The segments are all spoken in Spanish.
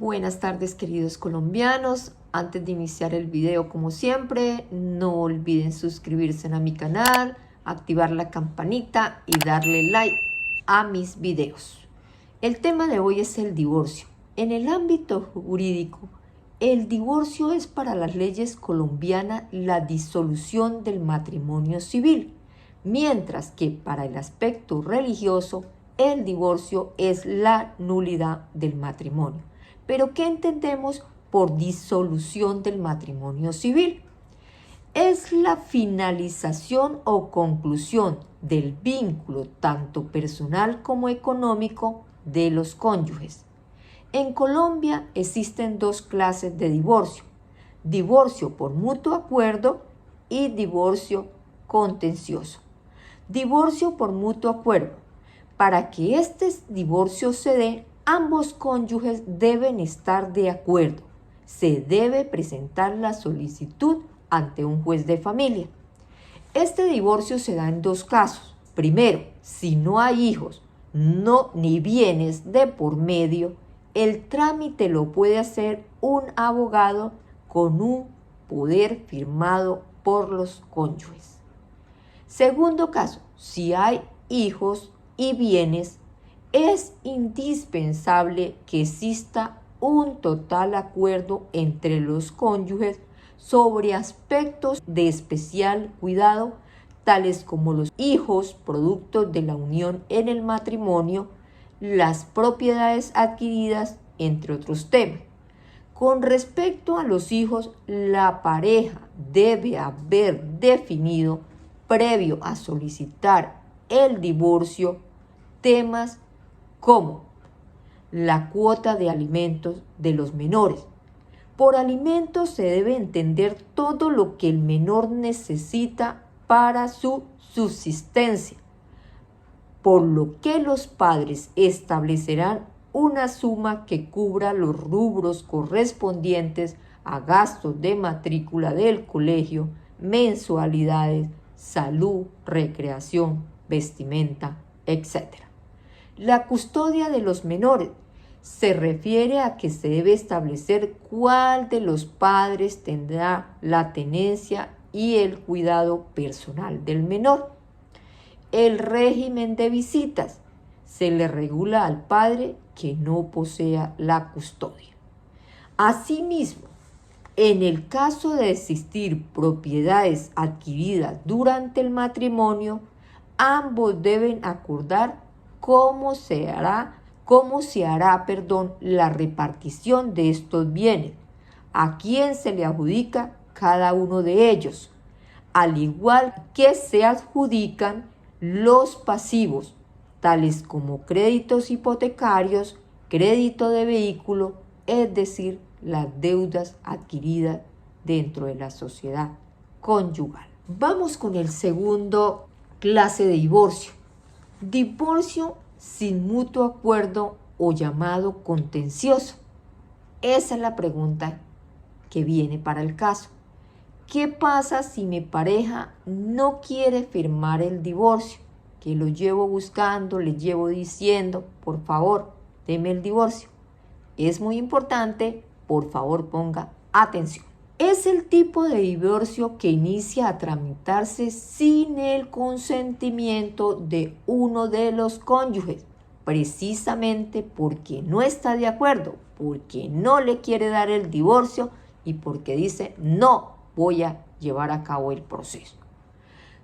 Buenas tardes, queridos colombianos. Antes de iniciar el video, como siempre, no olviden suscribirse a mi canal, activar la campanita y darle like a mis videos. El tema de hoy es el divorcio. En el ámbito jurídico, el divorcio es para las leyes colombianas la disolución del matrimonio civil, mientras que para el aspecto religioso, el divorcio es la nulidad del matrimonio. ¿Pero qué entendemos por disolución del matrimonio civil? Es la finalización o conclusión del vínculo tanto personal como económico de los cónyuges. En Colombia existen dos clases de divorcio: divorcio por mutuo acuerdo y divorcio contencioso. Divorcio por mutuo acuerdo. Para que este divorcio se dé, ambos cónyuges deben estar de acuerdo. Se debe presentar la solicitud ante un juez de familia. Este divorcio se da en dos casos. Primero, si no hay hijos, ni bienes de por medio, el trámite lo puede hacer un abogado con un poder firmado por los cónyuges. Segundo caso, si hay hijos y bienes, es indispensable que exista un total acuerdo entre los cónyuges sobre aspectos de especial cuidado, tales como los hijos productos de la unión en el matrimonio, las propiedades adquiridas, entre otros temas. Con respecto a los hijos, la pareja debe haber definido, previo a solicitar el divorcio, temas como la cuota de alimentos de los menores. Por alimentos se debe entender todo lo que el menor necesita para su subsistencia, por lo que los padres establecerán una suma que cubra los rubros correspondientes a gastos de matrícula del colegio, mensualidades, salud, recreación, vestimenta, etc. La custodia de los menores se refiere a que se debe establecer cuál de los padres tendrá la tenencia y el cuidado personal del menor. El régimen de visitas se le regula al padre que no posea la custodia. Asimismo, en el caso de existir propiedades adquiridas durante el matrimonio, ambos deben acordar cómo se hará la repartición de estos bienes, a quién se le adjudica cada uno de ellos, al igual que se adjudican los pasivos, tales como créditos hipotecarios, crédito de vehículo, es decir, las deudas adquiridas dentro de la sociedad conyugal. Vamos con el segundo clase de divorcio. Divorcio sin mutuo acuerdo o llamado contencioso. Esa es la pregunta que viene para el caso. ¿Qué pasa si mi pareja no quiere firmar el divorcio? Que lo llevo buscando, le llevo diciendo, por favor, deme el divorcio. Es muy importante, por favor, ponga atención. Es el tipo de divorcio que inicia a tramitarse sin el consentimiento de uno de los cónyuges, precisamente porque no está de acuerdo, porque no le quiere dar el divorcio y porque dice no voy a llevar a cabo el proceso.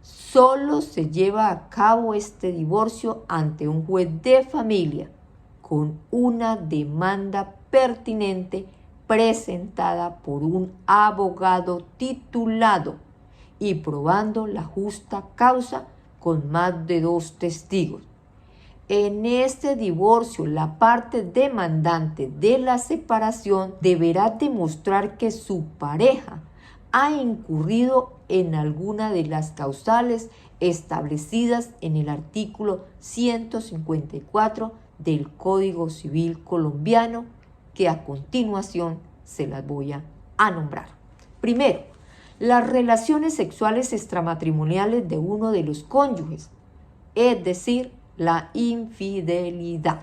Solo se lleva a cabo este divorcio ante un juez de familia con una demanda pertinente presentada por un abogado titulado y probando la justa causa con más de 2 testigos. En este divorcio, la parte demandante de la separación deberá demostrar que su pareja ha incurrido en alguna de las causales establecidas en el artículo 154 del Código Civil colombiano, que a continuación se las voy a nombrar. Primero, las relaciones sexuales extramatrimoniales de uno de los cónyuges, es decir, la infidelidad,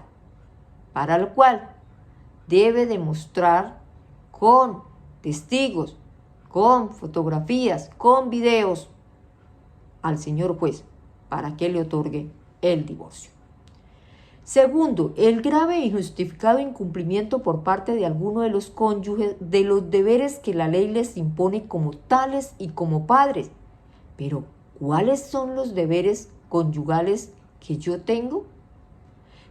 para lo cual debe demostrar con testigos, con fotografías, con videos al señor juez para que le otorgue el divorcio. Segundo, el grave e injustificado incumplimiento por parte de alguno de los cónyuges de los deberes que la ley les impone como tales y como padres. Pero, ¿cuáles son los deberes conyugales que yo tengo?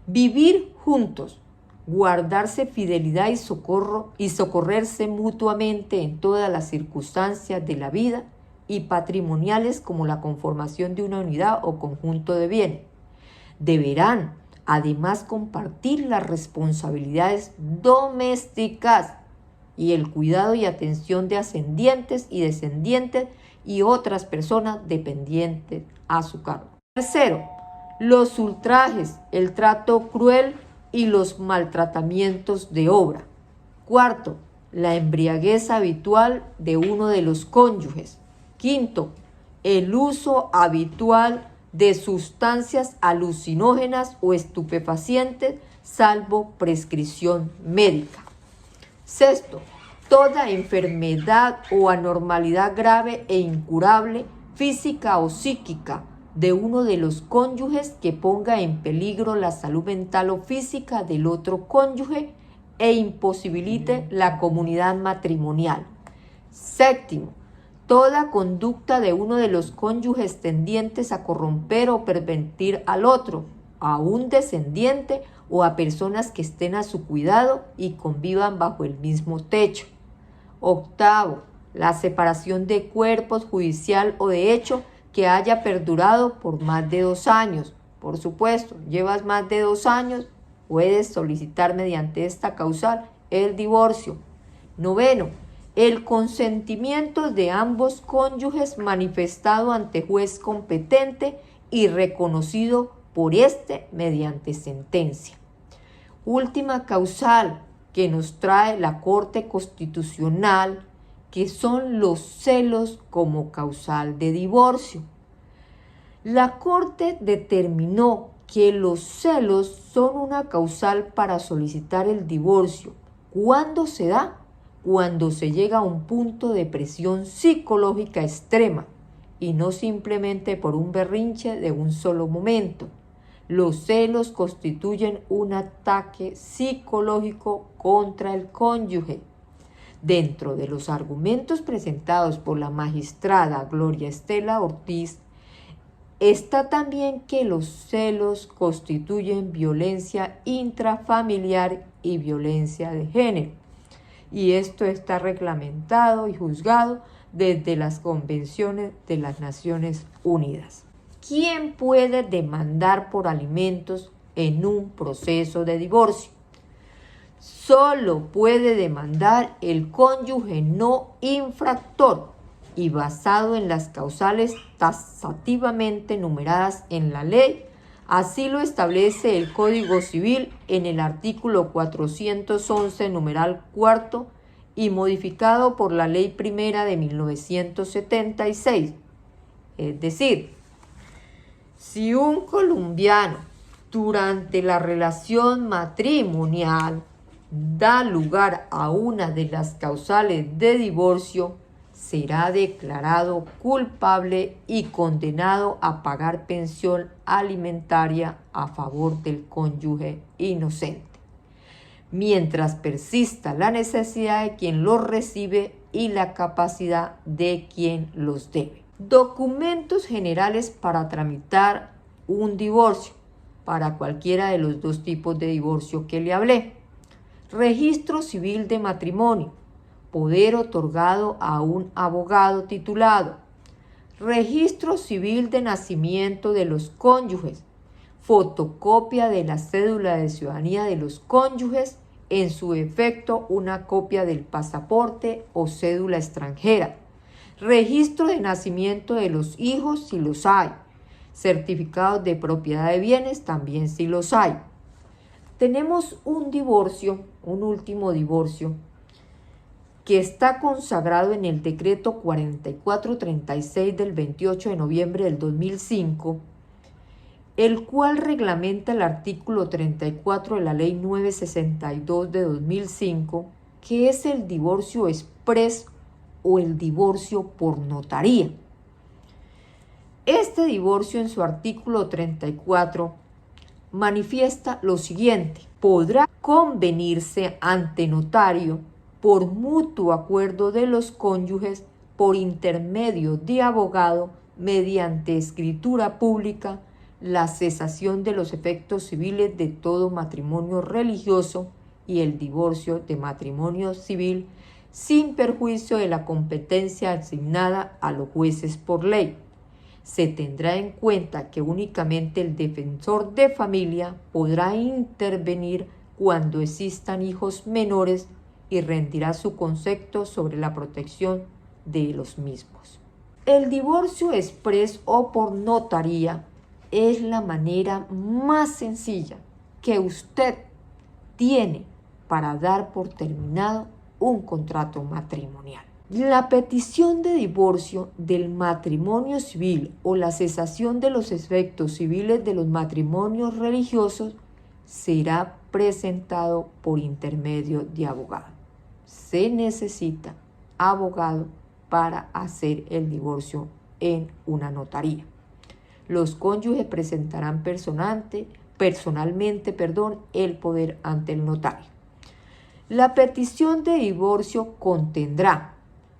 Vivir juntos, guardarse fidelidad y socorro y socorrerse mutuamente en todas las circunstancias de la vida y patrimoniales como la conformación de una unidad o conjunto de bienes. Deberán además compartir las responsabilidades domésticas y el cuidado y atención de ascendientes y descendientes y otras personas dependientes a su cargo. Tercero, los ultrajes, el trato cruel y los maltratamientos de obra. Cuarto, la embriaguez habitual de uno de los cónyuges. Quinto, el uso habitual de sustancias alucinógenas o estupefacientes, salvo prescripción médica. Sexto, toda enfermedad o anormalidad grave e incurable, física o psíquica, de uno de los cónyuges que ponga en peligro la salud mental o física del otro cónyuge e imposibilite la comunidad matrimonial. Séptimo, toda conducta de uno de los cónyuges tendientes a corromper o pervertir al otro, a un descendiente o a personas que estén a su cuidado y convivan bajo el mismo techo. Octavo, la separación de cuerpos judicial o de hecho que haya perdurado por más de 2 años. Por supuesto, llevas más de 2 años, puedes solicitar mediante esta causal el divorcio. Noveno, el consentimiento de ambos cónyuges manifestado ante juez competente y reconocido por éste mediante sentencia. Última causal que nos trae la Corte Constitucional, que son los celos como causal de divorcio. La Corte determinó que los celos son una causal para solicitar el divorcio. ¿Cuándo se da? Cuando se llega a un punto de presión psicológica extrema y no simplemente por un berrinche de un solo momento. Los celos constituyen un ataque psicológico contra el cónyuge. Dentro de los argumentos presentados por la magistrada Gloria Estela Ortiz, está también que los celos constituyen violencia intrafamiliar y violencia de género. Y esto está reglamentado y juzgado desde las convenciones de las Naciones Unidas. ¿Quién puede demandar por alimentos en un proceso de divorcio? Solo puede demandar el cónyuge no infractor y basado en las causales taxativamente numeradas en la ley. Así lo establece el Código Civil en el artículo 411, numeral 4, y modificado por la Ley Primera de 1976. Es decir, si un colombiano durante la relación matrimonial da lugar a una de las causales de divorcio, será declarado culpable y condenado a pagar pensión alimentaria a favor del cónyuge inocente, mientras persista la necesidad de quien los recibe y la capacidad de quien los debe. Documentos generales para tramitar un divorcio, para cualquiera de los 2 tipos de divorcio que le hablé. Registro civil de matrimonio, poder otorgado a un abogado titulado. Registro civil de nacimiento de los cónyuges, fotocopia de la cédula de ciudadanía de los cónyuges, en su efecto una copia del pasaporte o cédula extranjera. Registro de nacimiento de los hijos si los hay. Certificados de propiedad de bienes también si los hay. Tenemos un divorcio, un último divorcio, que está consagrado en el decreto 4436 del 28 de noviembre del 2005, el cual reglamenta el artículo 34 de la Ley 962 de 2005, que es el divorcio exprés o el divorcio por notaría. Este divorcio en su artículo 34 manifiesta lo siguiente: podrá convenirse ante notario por mutuo acuerdo de los cónyuges por intermedio de abogado mediante escritura pública la cesación de los efectos civiles de todo matrimonio religioso y el divorcio de matrimonio civil sin perjuicio de la competencia asignada a los jueces por ley. Se tendrá en cuenta que únicamente el defensor de familia podrá intervenir cuando existan hijos menores y rendirá su concepto sobre la protección de los mismos. El divorcio exprés o por notaría es la manera más sencilla que usted tiene para dar por terminado un contrato matrimonial. La petición de divorcio del matrimonio civil o la cesación de los efectos civiles de los matrimonios religiosos será presentado por intermedio de abogado. Se necesita abogado para hacer el divorcio en una notaría. Los cónyuges presentarán personalmente el poder ante el notario. La petición de divorcio contendrá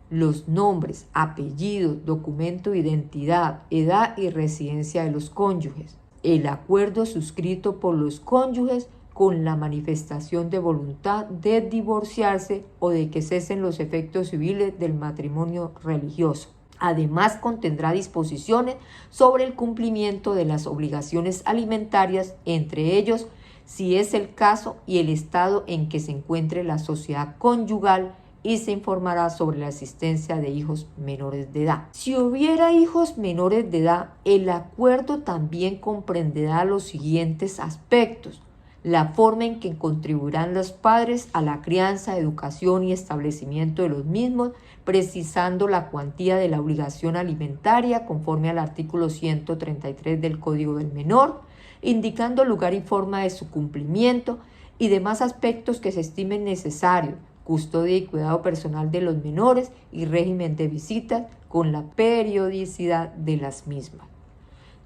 los nombres, apellidos, documento de identidad, edad y residencia de los cónyuges, el acuerdo suscrito por los cónyuges con la manifestación de voluntad de divorciarse o de que cesen los efectos civiles del matrimonio religioso. Además, contendrá disposiciones sobre el cumplimiento de las obligaciones alimentarias, entre ellos, si es el caso, y el estado en que se encuentre la sociedad conyugal, y se informará sobre la existencia de hijos menores de edad. Si hubiera hijos menores de edad, el acuerdo también comprenderá los siguientes aspectos: la forma en que contribuirán los padres a la crianza, educación y establecimiento de los mismos, precisando la cuantía de la obligación alimentaria conforme al artículo 133 del Código del Menor, indicando lugar y forma de su cumplimiento y demás aspectos que se estimen necesarios, custodia y cuidado personal de los menores y régimen de visitas con la periodicidad de las mismas.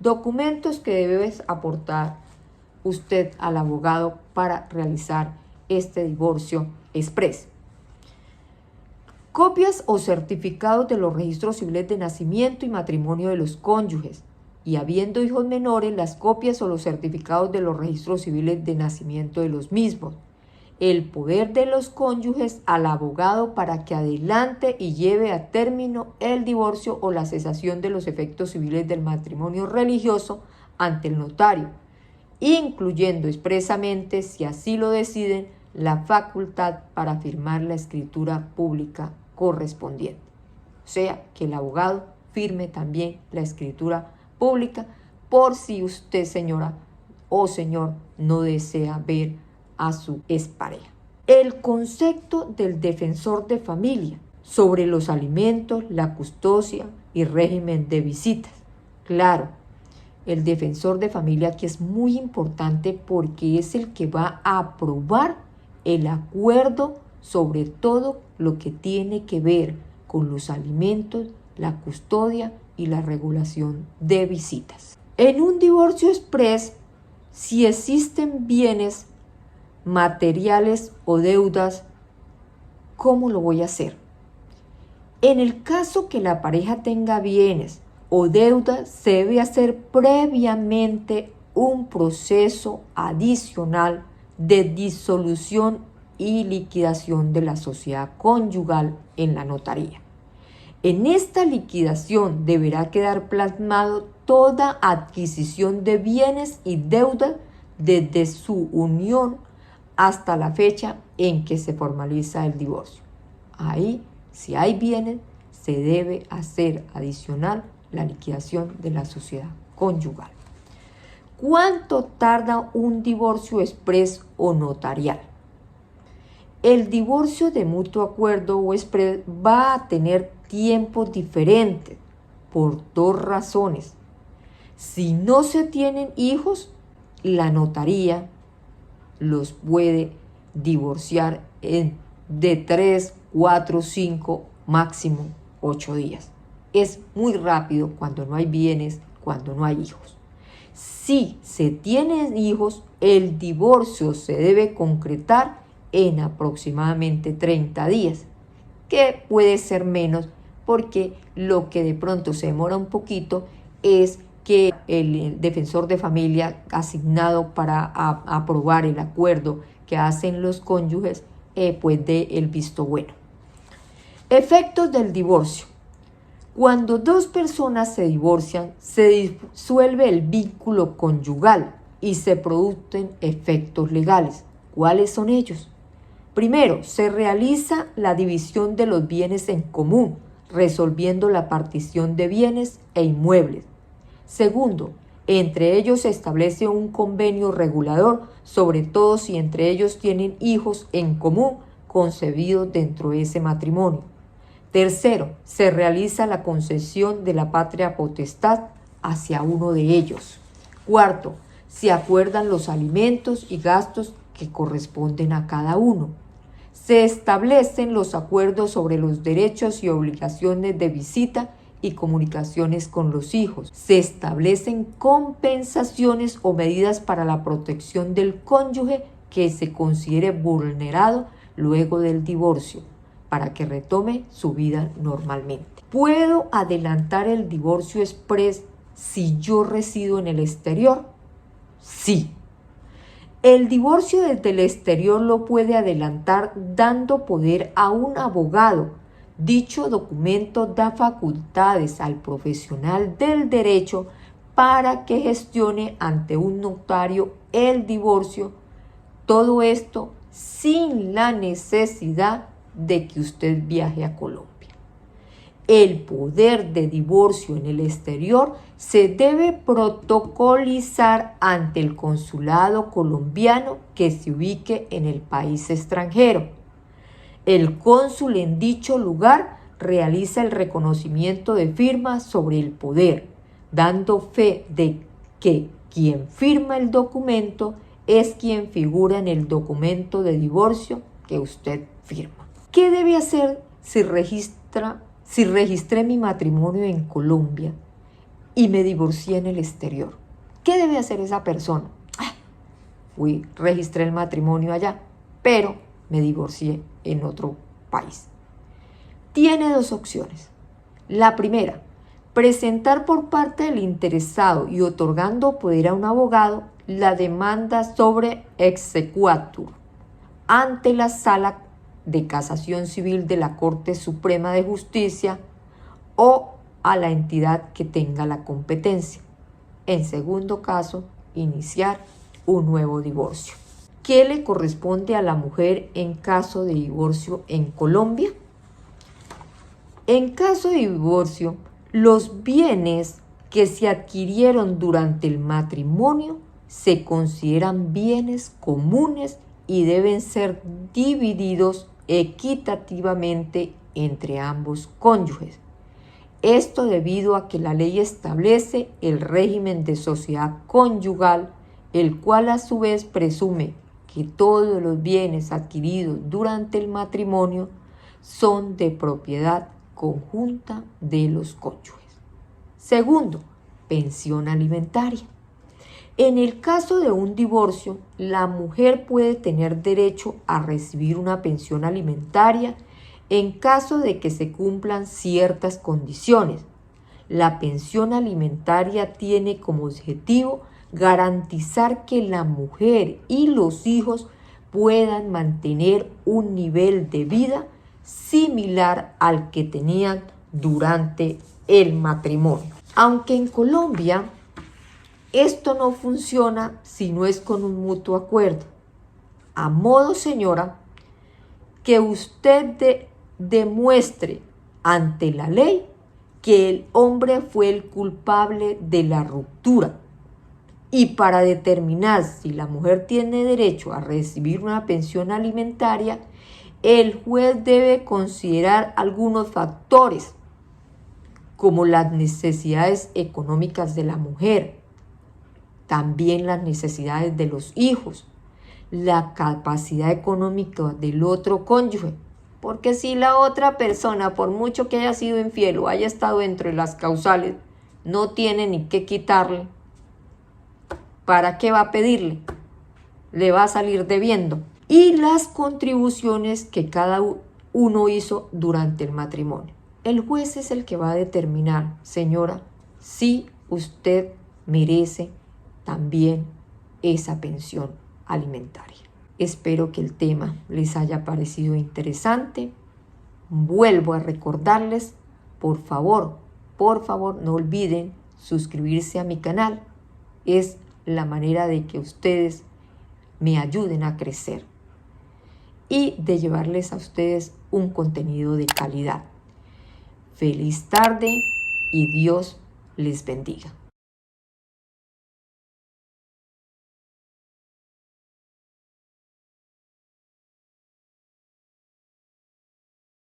Documentos que debes aportar usted al abogado para realizar este divorcio exprés: copias o certificados de los registros civiles de nacimiento y matrimonio de los cónyuges, y habiendo hijos menores, las copias o los certificados de los registros civiles de nacimiento de los mismos. El poder de los cónyuges al abogado para que adelante y lleve a término el divorcio o la cesación de los efectos civiles del matrimonio religioso ante el notario, incluyendo expresamente, si así lo deciden, la facultad para firmar la escritura pública correspondiente. O sea, que el abogado firme también la escritura pública por si usted, señora o señor, no desea ver a su expareja. El concepto del defensor de familia sobre los alimentos, la custodia y régimen de visitas. Claro, el defensor de familia aquí es muy importante porque es el que va a aprobar el acuerdo sobre todo lo que tiene que ver con los alimentos, la custodia y la regulación de visitas. En un divorcio exprés, si existen bienes materiales o deudas, ¿cómo lo voy a hacer? En el caso que la pareja tenga bienes o deudas, se debe hacer previamente un proceso adicional de disolución y liquidación de la sociedad conyugal en la notaría. En esta liquidación deberá quedar plasmado toda adquisición de bienes y deudas desde su unión hasta la fecha en que se formaliza el divorcio. Ahí, si hay bienes, se debe hacer adicional la liquidación de la sociedad conyugal. ¿Cuánto tarda un divorcio exprés o notarial? El divorcio de mutuo acuerdo o exprés va a tener tiempos diferentes por dos razones. Si no se tienen hijos, la notaría los puede divorciar en de 3, 4, 5, máximo 8 días. Es muy rápido cuando no hay bienes, cuando no hay hijos. Si se tienen hijos, el divorcio se debe concretar en aproximadamente 30 días, que puede ser menos porque lo que de pronto se demora un poquito es que el defensor de familia asignado para aprobar el acuerdo que hacen los cónyuges pues dé el visto bueno. Efectos del divorcio. Cuando dos personas se divorcian, se disuelve el vínculo conyugal y se producen efectos legales. ¿Cuáles son ellos? Primero, se realiza la división de los bienes en común, resolviendo la partición de bienes e inmuebles. Segundo, entre ellos se establece un convenio regulador, sobre todo si entre ellos tienen hijos en común concebidos dentro de ese matrimonio. Tercero, se realiza la concesión de la patria potestad hacia uno de ellos. Cuarto, se acuerdan los alimentos y gastos que corresponden a cada uno. Se establecen los acuerdos sobre los derechos y obligaciones de visita y comunicaciones con los hijos. Se establecen compensaciones o medidas para la protección del cónyuge que se considere vulnerado luego del divorcio, para que retome su vida normalmente. ¿Puedo adelantar el divorcio exprés si yo resido en el exterior? Sí. El divorcio desde el exterior lo puede adelantar dando poder a un abogado. Dicho documento da facultades al profesional del derecho para que gestione ante un notario el divorcio. Todo esto sin la necesidad de que usted viaje a Colombia. El poder de divorcio en el exterior se debe protocolizar ante el consulado colombiano que se ubique en el país extranjero. El cónsul en dicho lugar realiza el reconocimiento de firma sobre el poder, dando fe de que quien firma el documento es quien figura en el documento de divorcio que usted firma. ¿Qué debe hacer si registré mi matrimonio en Colombia y me divorcié en el exterior? ¿Qué debe hacer esa persona? Registré el matrimonio allá, pero me divorcié en otro país. Tiene dos opciones. La primera, presentar por parte del interesado y otorgando poder a un abogado la demanda sobre exequatur ante la Sala de Casación Civil de la Corte Suprema de Justicia o a la entidad que tenga la competencia. En segundo caso, iniciar un nuevo divorcio. ¿Qué le corresponde a la mujer en caso de divorcio en Colombia? En caso de divorcio, los bienes que se adquirieron durante el matrimonio se consideran bienes comunes y deben ser divididos equitativamente entre ambos cónyuges. Esto debido a que la ley establece el régimen de sociedad conyugal, el cual a su vez presume que todos los bienes adquiridos durante el matrimonio son de propiedad conjunta de los cónyuges. Segundo, pensión alimentaria. En el caso de un divorcio, la mujer puede tener derecho a recibir una pensión alimentaria en caso de que se cumplan ciertas condiciones. La pensión alimentaria tiene como objetivo garantizar que la mujer y los hijos puedan mantener un nivel de vida similar al que tenían durante el matrimonio. Aunque en Colombia esto no funciona si no es con un mutuo acuerdo. A modo, señora, que usted demuestre ante la ley que el hombre fue el culpable de la ruptura. Y para determinar si la mujer tiene derecho a recibir una pensión alimentaria, el juez debe considerar algunos factores, como las necesidades económicas de la mujer, también las necesidades de los hijos, la capacidad económica del otro cónyuge. Porque si la otra persona, por mucho que haya sido infiel o haya estado entre las causales, no tiene ni qué quitarle, ¿para qué va a pedirle? Le va a salir debiendo. Y las contribuciones que cada uno hizo durante el matrimonio. El juez es el que va a determinar, señora, si usted merece también esa pensión alimentaria. Espero que el tema les haya parecido interesante. Vuelvo a recordarles, por favor, no olviden suscribirse a mi canal. Es la manera de que ustedes me ayuden a crecer y de llevarles a ustedes un contenido de calidad. Feliz tarde y Dios les bendiga.